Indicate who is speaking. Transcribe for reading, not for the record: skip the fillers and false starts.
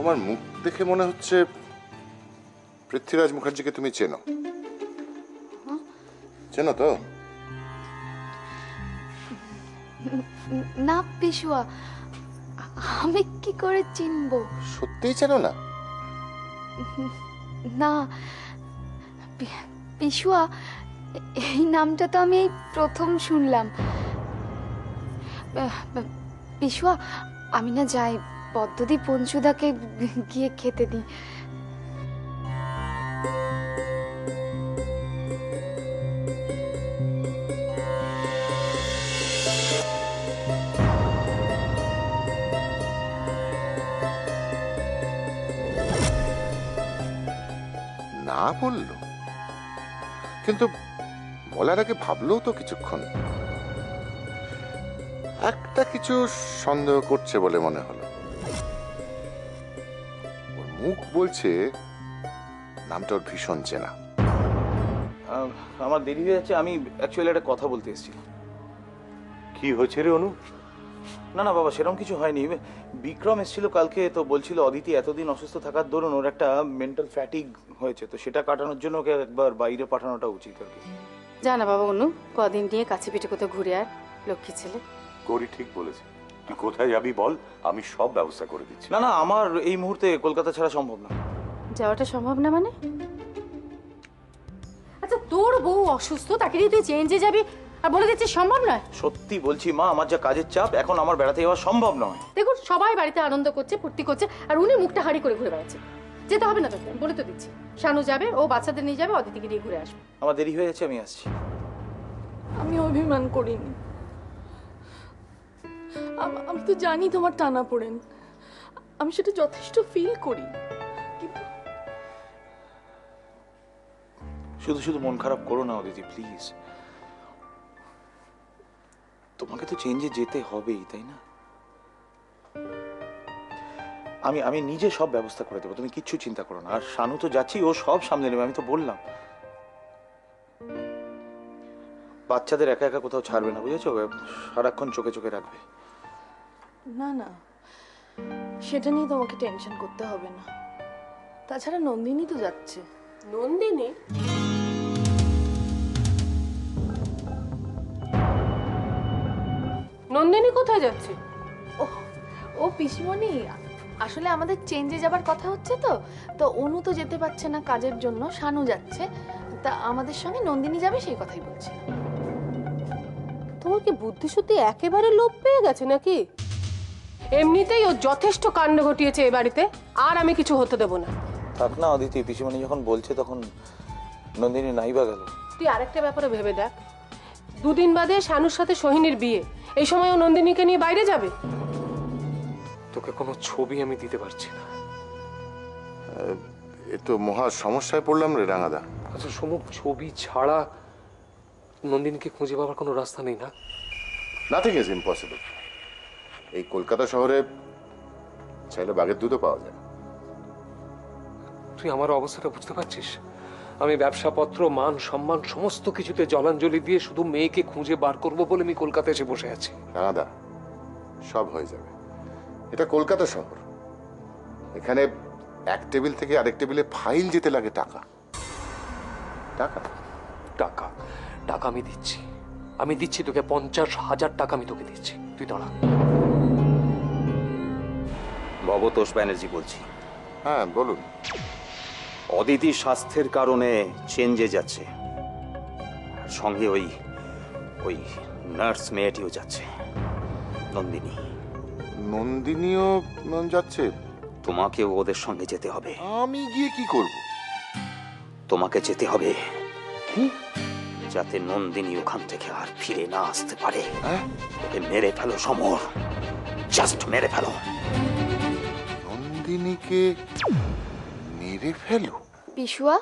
Speaker 1: তোমার মুখ দেখে মনে হচ্ছে পৃথ্বীরাজ মুখার্জিকে তুমি চেনো। চেনো তো?
Speaker 2: না পিসুয়া, আমি কি করে চিনবো?
Speaker 1: সত্যিই চেনো না?
Speaker 2: না পিসুয়া, এই নামটা তো আমি প্রথম শুনলাম। পিসুয়া, আমি না যাই, পদ্মদি পঞ্চুদাকে গিয়ে খেতে দিই।
Speaker 1: না বললো, কিন্তু বলার আগে ভাবলেও তো কিছুক্ষণ। একটা কিছু সন্দেহ করছে বলে মনে হলো। ওর মুখ বলছে নামটা ওর ভীষণ চেনা।
Speaker 3: আমার দেরি হয়ে যাচ্ছে, আমি অ্যাকচুয়ালি একটা কথা বলতে এসেছিলাম।
Speaker 4: কি হয়েছে রে অনু?
Speaker 3: না না বাবা, সেরকম কিছু হয়নি। বিক্রম এসেছিল কালকে, তো বলছিল অদিতি এতদিন অসুস্থ থাকার দরুন ওর একটা মেন্টাল ফ্যাটিক হয়েছে, তো সেটা কাটানোর জন্য ওকে একবার বাইরে পাঠানোটা উচিত আর কি।
Speaker 5: জানা বাবা অনু, কদিন নিয়ে কাছে পিঠে কোথাও ঘুরে আর, লক্ষ্মী ছেলে।
Speaker 4: গৌরী ঠিক বলেছে, তুই কোথায় যাবি বল, আমি সব ব্যবস্থা করে দিচ্ছি।
Speaker 3: না না, আমার এই মুহূর্তে কলকাতা ছাড়া সম্ভব না।
Speaker 5: যাওয়াটা সম্ভব না মানে? আচ্ছা তোর বউ অসুস্থ, তাকে নিয়ে তুই চেঞ্জে যাবি আর বলে দিচ্ছিস সম্ভব নয়?
Speaker 3: সত্যি বলছি মা, আমার যা কাজের চাপ, এখন আমার বেড়াতে যাওয়া সম্ভব নয়।
Speaker 5: দেখুন সবাই বাড়িতে আনন্দ করছে, ফুর্তি করছে, আর উনি মুখটা হাঁড়ি করে ঘুরে বেড়াচ্ছে। যেতে হবে না তোকে, বলে তো দিচ্ছি। শানু যাবে, ও বাচ্চাদের নিয়ে যাবে, অদিতিকে নিয়ে ঘুরে আসবে।
Speaker 3: আমার দেরি হয়ে যাচ্ছে, আমি আসছি।
Speaker 6: আমি অভিমান করিনি। আমি তো জানি তোমার টানা পড়েন, আমি সেটা যথেষ্ট ফিল করি, কিন্তু
Speaker 3: শুধু শুধু মন খারাপ করো না অদিতি, প্লিজ। তোমাকে তো চেঞ্জে যেতে হবেই, তাই না? আমি নিজে সব ব্যবস্থা করে দেবো, তুমি কিচ্ছু চিন্তা করো না। আর শানু তো যাচ্ছি, ও সব সামলে নেবে, আমি তো বললাম। বাচ্চাদের একা একা কোথাও ছাড়বে না, বুঝেছো? সারাক্ষণ চোখে চোখে রাখবে।
Speaker 6: না না, সেটা নিয়ে তোমাকে টেনশন করতে হবে না। তাছাড়া নন্দিনী তো যাচ্ছে।
Speaker 7: নন্দিনী? নন্দিনী কোথায় যাচ্ছে?
Speaker 6: ও পিসিমণি, আসলে আমাদের চেঞ্জে যাবার কথা হচ্ছে, তো অনু তো যেতে পারছে না কাজের জন্য, শানু যাচ্ছে, তা আমাদের সঙ্গে নন্দিনী যাবে সেই কথাই বলছি।
Speaker 7: তোমার কি বুদ্ধি শুদ্ধি একেবারে লোপ পেয়ে গেছে নাকি? এমনিতেই ও যথেষ্ট কাণ্ড ঘটিয়েছে এ বাড়িতে, আর আমি কিছু হতে দেব না।
Speaker 3: থাক না অদিতি, পিসিমণি যখন বলছে তখন নন্দিনী নাই বা গেল।
Speaker 7: তুই আরেকটা ব্যাপারে ভেবে দেখ, দুদিন বাদে শানুর সাথে সোহিনীর বিয়ে, এই সময় ও নন্দিনীকে নিয়ে বাইরে যাবে।
Speaker 8: তোকে কোনো ছবি আমি দিতে পারছি না।
Speaker 1: এ তো মহা সমস্যায় পড়লাম রে রাঙাদা।
Speaker 8: আচ্ছা সমুখ, ছবি ছাড়া নন্দিনীকে খুঁজে পাওয়ার কোনো রাস্তা নেই না?
Speaker 1: Nothing is impossible. এই কলকাতা শহরে চাইলে বাঘের দুধও পাওয়া যায়।
Speaker 8: তুই আমার অবস্থাটা বুঝতে পারছিস? আমি ব্যবসাপত্র, মান সম্মান সমস্ত কিছুতে জলাঞ্জলি দিয়ে শুধু মেয়েকে খুঁজে বার করব বলে আমি কলকাতায় এসে বসে আছি।
Speaker 1: রাঙাদা, সব হয়ে যাবে। এটা কলকাতা শহর, এখানে এক টেবিল থেকে আরেক টেবিলে ফাইল যেতে লাগে টাকা। টাকা
Speaker 8: টাকা টাকা আমি দিচ্ছি তোকে 50,000 টাকা আমি তোকে দিচ্ছি, তুই দাঁড়া।
Speaker 9: ভবতোষ ব্যানার্জি বলছি।
Speaker 1: হ্যাঁ বলুন।
Speaker 9: অদিতি স্বাস্থ্যের কারণে চেঞ্জে যাচ্ছে, সঙ্গে ওই নার্স মেয়েটিও যাচ্ছে, নন্দিনী।
Speaker 1: নন্দিনীও যাচ্ছে?
Speaker 9: তোমাকেও ওদের সঙ্গে যেতে হবে।
Speaker 1: আমি গিয়ে কি করব?
Speaker 9: তোমাকে যেতে হবে যাতে নন্দিনী ওখান থেকে আর ফিরে না আসতে পারে। ওকে মেরে ফেলো সমর, জাস্ট মেরে ফেলো।
Speaker 1: নন্দিনীকে মেরে ফেলো?
Speaker 2: পিসুয়া,